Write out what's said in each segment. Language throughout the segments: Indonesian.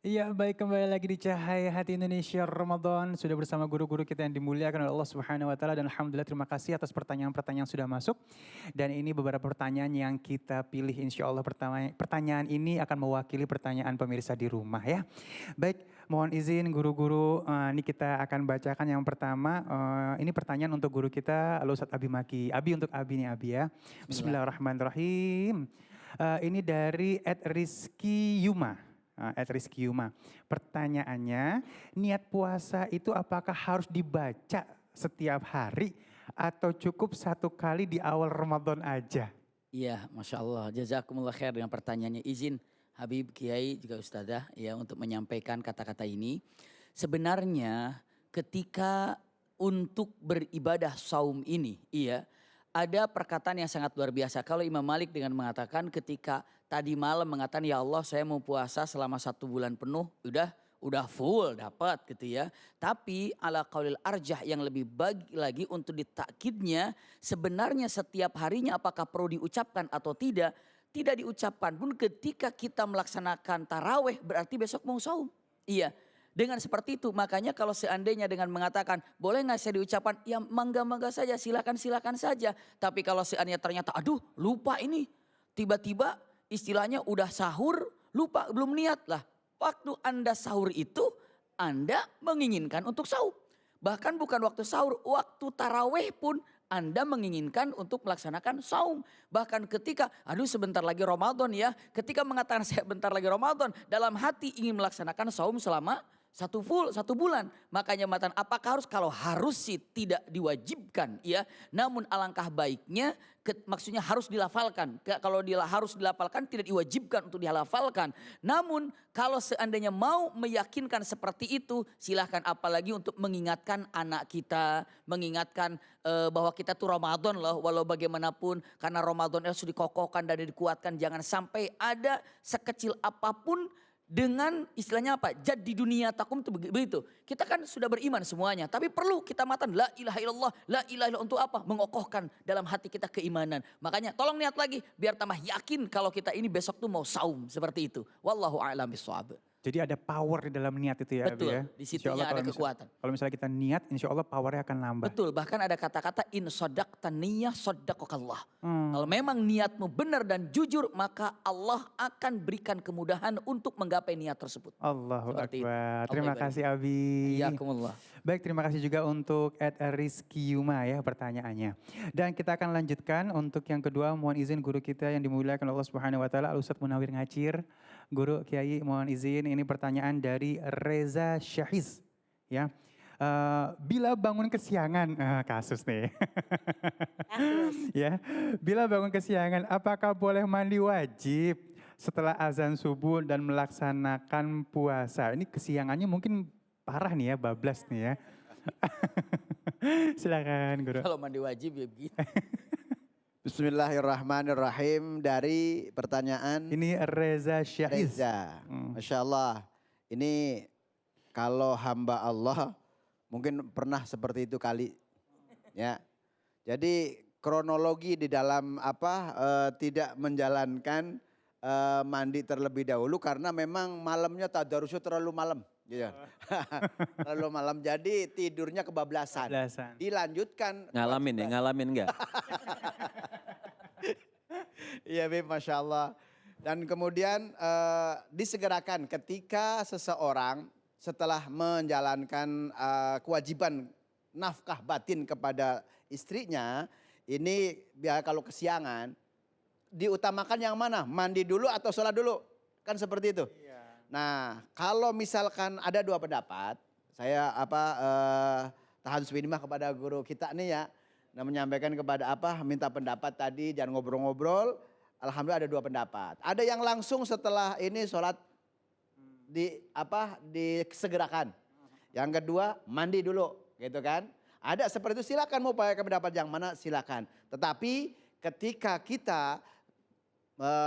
Iya, baik, kembali lagi di Cahaya Hati Indonesia Ramadan. Sudah bersama guru-guru kita yang dimuliakan oleh Allah Subhanahu wa taala, dan alhamdulillah terima kasih atas pertanyaan-pertanyaan yang sudah masuk. Dan ini beberapa pertanyaan yang kita pilih, insya Allah pertanyaan ini akan mewakili pertanyaan pemirsa di rumah ya. Baik, mohon izin guru-guru, ini kita akan bacakan yang pertama. Ini pertanyaan untuk guru kita, Ustadz Abi Maki. Abi, untuk Abi nih Abi ya. Bismillah. Bismillahirrahmanirrahim. Ini dari @rizky Yuma. Rizky Yuma. Pertanyaannya, niat puasa itu apakah harus dibaca setiap hari atau cukup satu kali di awal Ramadan aja? Iya, Masya Allah. Jazakumullah khair dengan pertanyaannya. Izin Habib, Kiai, juga Ustazah ya untuk menyampaikan kata-kata ini. Sebenarnya ketika untuk beribadah saum ini, iya, ada perkataan yang sangat luar biasa. Kalau Imam Malik dengan mengatakan ketika tadi malam mengatakan, ya Allah saya mau puasa selama 1 bulan penuh, udah full dapat gitu ya. Tapi ala qaulil arjah yang lebih bagi lagi untuk ditakkidnya, sebenarnya setiap harinya apakah perlu diucapkan atau tidak diucapkan pun ketika kita melaksanakan taraweh berarti besok mau saum. Iya. Dengan seperti itu, makanya kalau seandainya dengan mengatakan boleh nggak saya diucapkan, ya mangga-mangga saja, silakan saja. Tapi kalau seandainya ternyata aduh lupa ini, tiba-tiba istilahnya udah sahur, lupa belum niat lah. Waktu Anda sahur itu Anda menginginkan untuk sahur. Bahkan bukan waktu sahur, waktu taraweh pun Anda menginginkan untuk melaksanakan saum. Bahkan ketika, aduh sebentar lagi Ramadan ya. Ketika mengatakan saya bentar lagi Ramadan, dalam hati ingin melaksanakan saum selama 1 bulan. Makanya matan apakah harus, kalau harus sih tidak diwajibkan ya. Namun alangkah baiknya maksudnya harus dilafalkan. Kalau harus dilafalkan tidak diwajibkan untuk dilafalkan. Namun kalau seandainya mau meyakinkan seperti itu, silahkan, apalagi untuk mengingatkan anak kita. Mengingatkan bahwa kita tuh Ramadan loh, walau bagaimanapun. Karena Ramadan harus dikokohkan dan dikuatkan. Jangan sampai ada sekecil apapun dengan istilahnya apa, jad di dunia takum itu begitu. Kita kan sudah beriman semuanya, tapi perlu kita matan la ilaha illallah, la ilaha illallah untuk apa? Mengokohkan dalam hati kita keimanan. Makanya tolong niat lagi biar tambah yakin kalau kita ini besok tuh mau saum seperti itu. Wallahu a'lam bishawab. Jadi ada power di dalam niat itu ya Abi Betul, ya? di situnya ada kekuatan. Kalau misalnya kita niat, insya Allah powernya akan nambah. Betul, bahkan ada kata-kata in sodakta niyah sodakokallah. Hmm. Kalau memang niatmu benar dan jujur, maka Allah akan berikan kemudahan untuk menggapai niat tersebut. Allahu Seperti Akbar. itu. Terima kasih Abi. Iyakumullah. Baik, terima kasih juga untuk @rizky Yuma ya pertanyaannya. Dan kita akan lanjutkan untuk yang kedua, mohon izin guru kita yang dimuliakan Allah Subhanahu wa taala, Ustadz Munawir Ngacir. Guru Kiai mohon izin, ini pertanyaan dari Reza Syahiz ya. Bila bangun kesiangan, kasus nih. Ya, bila bangun kesiangan, apakah boleh mandi wajib setelah azan subuh dan melaksanakan puasa? Ini kesiangannya mungkin parah nih ya, bablas nih ya. Silakan guru. Kalau mandi wajib ya begitu. Bismillahirrahmanirrahim. Dari pertanyaan Ini Reza Syahiz. Reza. Masya Allah. Ini kalau hamba Allah mungkin pernah seperti itu kali. Ya. Jadi kronologi di dalam tidak menjalankan mandi terlebih dahulu karena memang malamnya tadarusnya terlalu malam. Gitu. Terlalu malam, jadi tidurnya kebablasan. Dilanjutkan. Ngalamin enggak? Iya Bib, Masya Allah. Dan kemudian disegerakan ketika seseorang setelah menjalankan kewajiban nafkah batin kepada istrinya, ini biar kalau kesiangan, diutamakan yang mana? Mandi dulu atau sholat dulu? Kan seperti itu. Nah, kalau misalkan ada dua pendapat, saya tahadus binimah kepada guru kita nih ya, nah menyampaikan kepada minta pendapat tadi, jangan ngobrol-ngobrol. Alhamdulillah ada dua pendapat. Ada yang langsung setelah ini sholat disegerakan. Yang kedua mandi dulu, gitu kan? Ada seperti itu, silakan mau pakai pendapat yang mana silakan. Tetapi ketika kita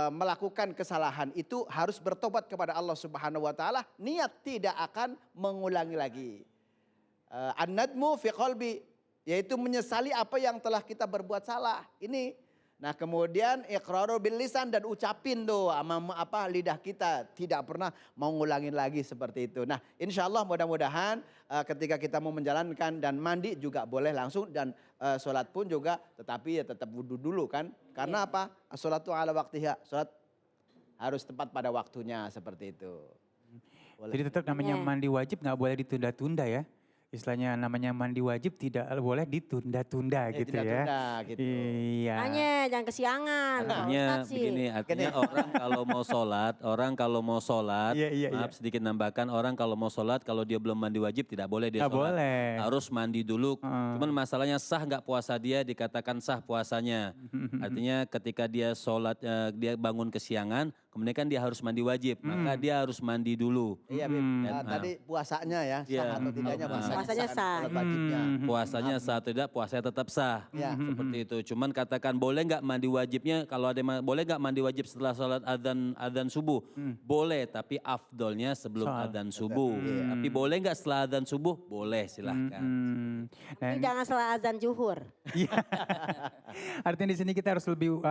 melakukan kesalahan itu harus bertobat kepada Allah Subhanahu wa taala, niat tidak akan mengulangi lagi. An-nadmu fi qalbi, yaitu menyesali apa yang telah kita berbuat salah. Ini Nah kemudian iqrarul bil lisan dan ucapin tuh sama lidah kita tidak pernah mau ngulangin lagi seperti itu. Nah insya Allah mudah-mudahan ketika kita mau menjalankan dan mandi juga boleh langsung dan sholat pun juga tetapi ya tetap wudhu dulu kan. Karena apa? As-sholatu ala waktiha. Sholat harus tepat pada waktunya seperti itu. Boleh. Jadi tetap namanya Iya. mandi wajib nggak boleh ditunda-tunda ya. Istilahnya namanya mandi wajib tidak boleh ditunda-tunda gitu ya. Tunda-tunda gitu. Iya. Makanya jangan kesiangan. Kalau Artinya Ustadz sih. begini, artinya orang kalau mau sholat, Iya, iya, maaf iya. sedikit nambahkan, orang kalau mau sholat, kalau dia belum mandi wajib tidak boleh dia Nggak sholat. boleh. Harus mandi dulu. Heeh. Cuman masalahnya sah nggak puasa dia, dikatakan sah puasanya. Artinya ketika dia sholat, dia bangun kesiangan, kemudian kan dia harus mandi wajib, maka dia harus mandi dulu. Iya Bib. Hmm. Nah, tadi puasanya ya Iya. sah atau tidaknya Puasanya sah. sholat wajibnya. Puasanya sah atau tidak, puasanya tetap sah. Ya. Seperti itu. Cuman katakan boleh nggak mandi wajibnya, kalau ada boleh nggak mandi wajib setelah sholat adzan subuh? Boleh, tapi afdolnya sebelum Soal. adzan subuh. Tapi boleh nggak setelah adzan subuh? Boleh, silahkan. Tapi Dan jangan setelah azan zuhur. iya. Artinya di sini kita harus lebih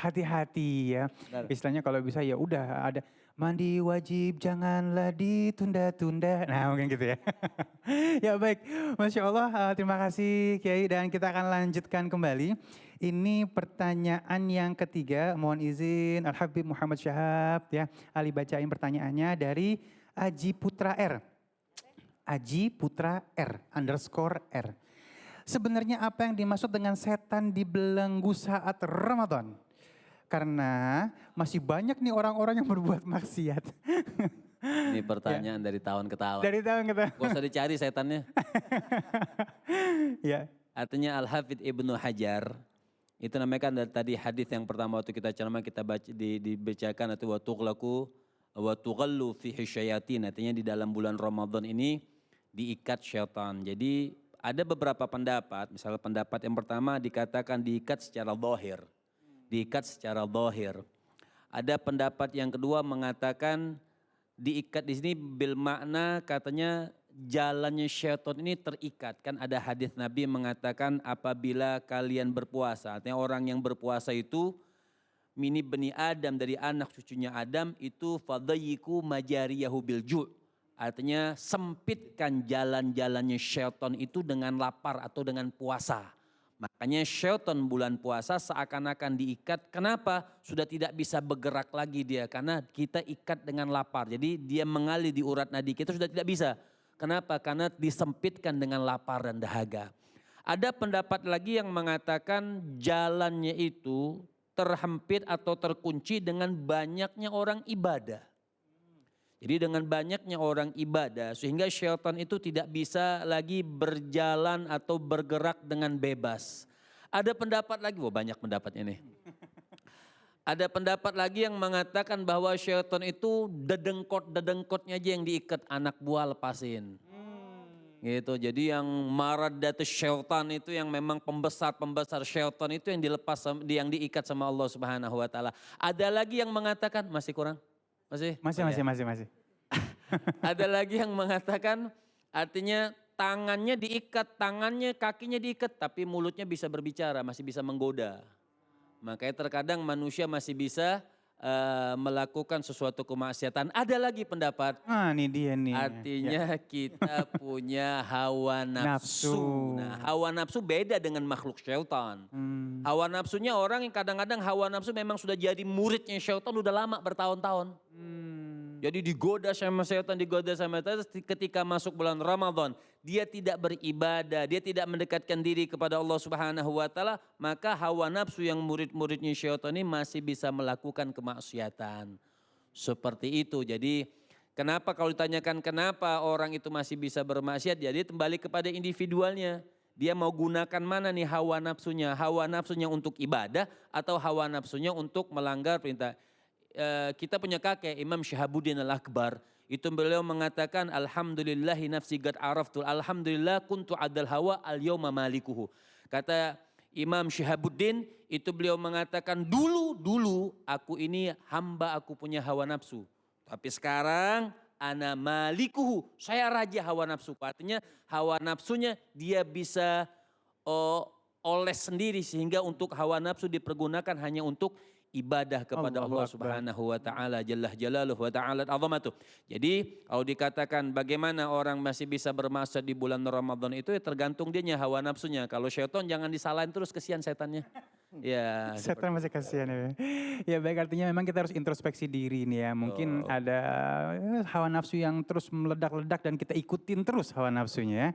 hati-hati ya. Istilahnya kalau bisa ya udah ada mandi wajib janganlah ditunda-tunda. Nah mungkin gitu ya. Ya baik, Masya Allah terima kasih Kiai dan kita akan lanjutkan kembali. Ini pertanyaan yang ketiga, mohon izin Al-Habib Muhammad Syahab ya. Ali bacain pertanyaannya dari Aji Putra R. Aji Putra R _R. Sebenarnya apa yang dimaksud dengan setan dibelenggu saat Ramadan? Karena masih banyak nih orang-orang yang berbuat maksiat. Ini pertanyaan dari tahun ke tahun. Dari tahun ke tahun. Gak usah dicari setannya. Ya. Artinya Al-Hafidh Ibnu Hajar, itu namanya kan dari tadi hadis yang pertama waktu kita ceramah kita baca, dibacakan itu wa tughlaqu wa tughallu fihi syayatin. Artinya di dalam bulan Ramadan ini diikat syaitan. Jadi ada beberapa pendapat, misalnya pendapat yang pertama dikatakan diikat secara zahir. Diikat secara zahir. Ada pendapat yang kedua mengatakan diikat di sini bil makna katanya jalannya syaitan ini terikat. Kan ada hadis Nabi mengatakan apabila kalian berpuasa, artinya orang yang berpuasa itu mini bani Adam dari anak cucunya Adam itu fadayyiku majariyahu bil ju'. Artinya sempitkan jalan-jalannya syaitan itu dengan lapar atau dengan puasa. Makanya syaitan bulan puasa seakan-akan diikat. Kenapa? Sudah tidak bisa bergerak lagi dia. Karena kita ikat dengan lapar. Jadi dia mengalir di urat nadi kita sudah tidak bisa. Kenapa? Karena disempitkan dengan lapar dan dahaga. Ada pendapat lagi yang mengatakan jalannya itu terhempit atau terkunci dengan banyaknya orang ibadah. Jadi dengan banyaknya orang ibadah sehingga syaitan itu tidak bisa lagi berjalan atau bergerak dengan bebas. Ada pendapat lagi, wah banyak pendapatnya nih. Ada pendapat lagi yang mengatakan bahwa syaitan itu dedengkot-dedengkotnya aja yang diikat, anak buah lepasin. Gitu, jadi yang maradatus syaitan itu yang memang pembesar-pembesar syaitan itu yang dilepas, yang diikat sama Allah Subhanahu wa taala. Ada lagi yang mengatakan masih kurang? Masih? Masih. Ada lagi yang mengatakan artinya tangannya diikat, kakinya diikat, tapi mulutnya bisa berbicara, masih bisa menggoda. Makanya terkadang manusia masih bisa melakukan sesuatu kemaksiatan. Ada lagi pendapat, Ini dia nih. artinya kita punya hawa nafsu. Nafsu. Nah, hawa nafsu beda dengan makhluk syaitan. Hawa nafsunya orang yang kadang-kadang hawa nafsu memang sudah jadi muridnya syaitan udah lama bertahun-tahun. Jadi digoda sama syaitan, ketika masuk bulan Ramadan, dia tidak beribadah, dia tidak mendekatkan diri kepada Allah Subhanahu wa taala, maka hawa nafsu yang murid-muridnya syaitan ini masih bisa melakukan kemaksiatan. Seperti itu. Jadi kenapa kalau ditanyakan kenapa orang itu masih bisa bermaksiat, jadi kembali kepada individualnya. Dia mau gunakan mana nih hawa nafsunya? Hawa nafsunya untuk ibadah atau hawa nafsunya untuk melanggar perintah. Kita punya kakek Imam Syihabuddin Al-Akbar. Itu beliau mengatakan alhamdulillahi nafsi qad araftul. Alhamdulillah kuntu adal hawa al yauma malikuhu. Kata Imam Syihabuddin itu beliau mengatakan dulu aku ini hamba, aku punya hawa nafsu. Tapi sekarang ana malikuhu, saya raja hawa nafsu. Artinya hawa nafsunya dia bisa oles sendiri sehingga untuk hawa nafsu dipergunakan hanya untuk ibadah kepada Allahu Allah Akbar. Subhanahu wa taala jalla jalaluhu wa ta'ala azamatuh. Jadi kalau dikatakan bagaimana orang masih bisa bermaksud di bulan Ramadan itu ya tergantung dianya hawa nafsunya. Kalau syaitan jangan disalahin terus, kesian setannya. Ya, Setan masih kasihan ya. Ya baik, artinya memang kita harus introspeksi diri nih ya. Mungkin ada hawa nafsu yang terus meledak-ledak dan kita ikutin terus hawa nafsunya ya.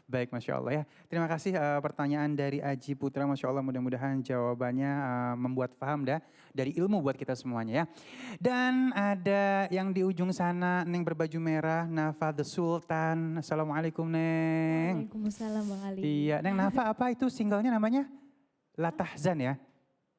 Baik, Masya Allah ya. Terima kasih pertanyaan dari Aji Putra. Masya Allah, mudah-mudahan jawabannya membuat paham dah. Dari ilmu buat kita semuanya ya. Dan ada yang di ujung sana, Neng berbaju merah, Nafa the Sultan. Assalamualaikum Neng. Waalaikumsalam Bang Ali. Iya, Neng Nafa apa itu singlenya namanya? Latahzan ya,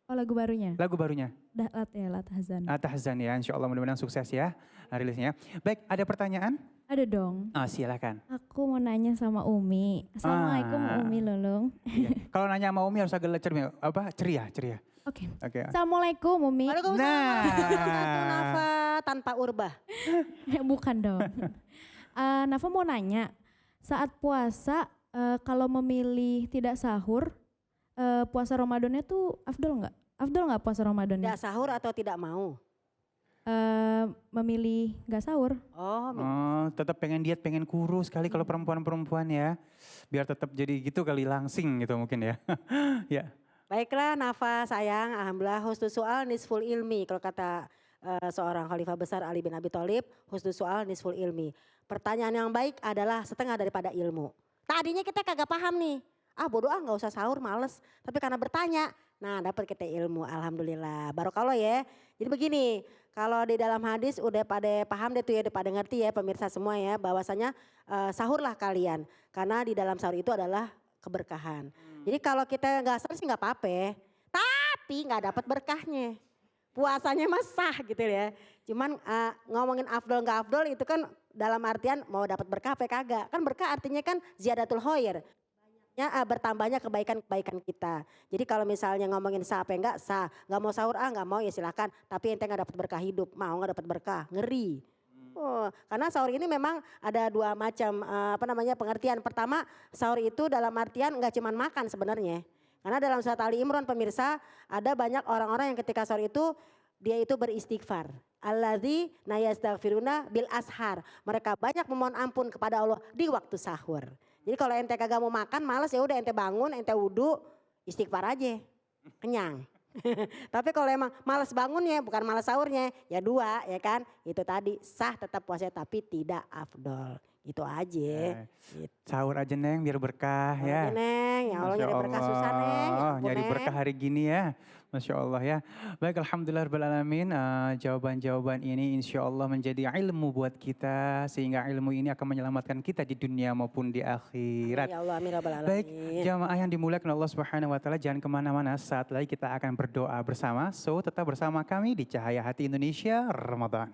Oh lagu barunya? lagu barunya. Latahzan. Latahzan ya, insya Allah mudah-mudahan sukses ya rilisnya. Baik, ada pertanyaan? Ada dong. Silakan. Aku mau nanya sama Umi. Assalamualaikum Umi Lulung. Iya. Kalau nanya sama Umi harus agak ceria. Oke. Oke. Assalamualaikum Umi. Waalaikumsalam warahmatullahi wabarakatuh, Nafa tanpa urbah. Bukan dong. Nafa mau nanya, saat puasa kalau memilih tidak sahur, puasa Ramadannya tuh afdol nggak? Afdol nggak puasa Ramadannya? Tidak sahur atau tidak mau? Memilih nggak sahur. Oh, Tetap pengen diet, pengen kurus kali kalau perempuan-perempuan ya. Biar tetap jadi gitu kali, langsing gitu mungkin ya. Ya. baiklah Nafa sayang, alhamdulillah husnul soal nisful ilmi. Kalau kata seorang khalifah besar Ali bin Abi Thalib, husnul soal nisful ilmi. Pertanyaan yang baik adalah setengah daripada ilmu. Tadinya kita kagak paham nih. Bodoh nggak usah sahur, males. Tapi karena bertanya, nah dapat kita ilmu, alhamdulillah. Barokallah ya. Jadi begini, kalau di dalam hadis udah pada paham deh tuh ya, udah pada ngerti ya pemirsa semua ya, bahwasanya sahurlah kalian. Karena di dalam sahur itu adalah keberkahan. Jadi kalau kita nggak sahur sih nggak apa-apa, tapi nggak dapat berkahnya. Puasanya mah sah gitu ya. Cuman ngomongin afdol nggak afdol itu kan dalam artian mau dapat berkah apa kagak. Kan berkah artinya kan ziyadatul khair. Bertambahnya kebaikan-kebaikan kita. Jadi kalau misalnya ngomongin sah apa enggak sah, nggak mau sahur nggak mau ya silakan. Tapi ente nggak dapat berkah hidup, mau nggak dapat berkah, ngeri. Karena sahur ini memang ada dua macam pengertian. Pertama, sahur itu dalam artian nggak cuma makan sebenarnya. Karena dalam surat Ali Imran pemirsa ada banyak orang-orang yang ketika sahur itu dia itu beristighfar. Alladzi nayastaghfiruna bil ashar. Mereka banyak memohon ampun kepada Allah di waktu sahur. Jadi kalau ente kagak mau makan, malas ya udah ente bangun, ente wudu, istighfar aja, kenyang. Tapi kalau emang malas bangunnya, bukan malas sahurnya, ya dua ya kan. Itu tadi sah tetap puasa tapi tidak afdol. Itu aja. Gitu. Sahur aja Neng biar berkah ya. Neng, ya Allah Masya nyari berkah susah Neng. Ya ampun, nyari Neng. berkah hari gini ya. Masya Allah ya. Baik, alhamdulillahirrahmanirrahim. Jawaban-jawaban ini insya Allah menjadi ilmu buat kita. Sehingga ilmu ini akan menyelamatkan kita di dunia maupun di akhirat. Ya Allah, amin rabbal alamin. Baik, jamaah yang dimuliakan Allah Subhanahu wa taala, jangan kemana-mana. Saat lagi kita akan berdoa bersama. So, tetap bersama kami di Cahaya Hati Indonesia Ramadan.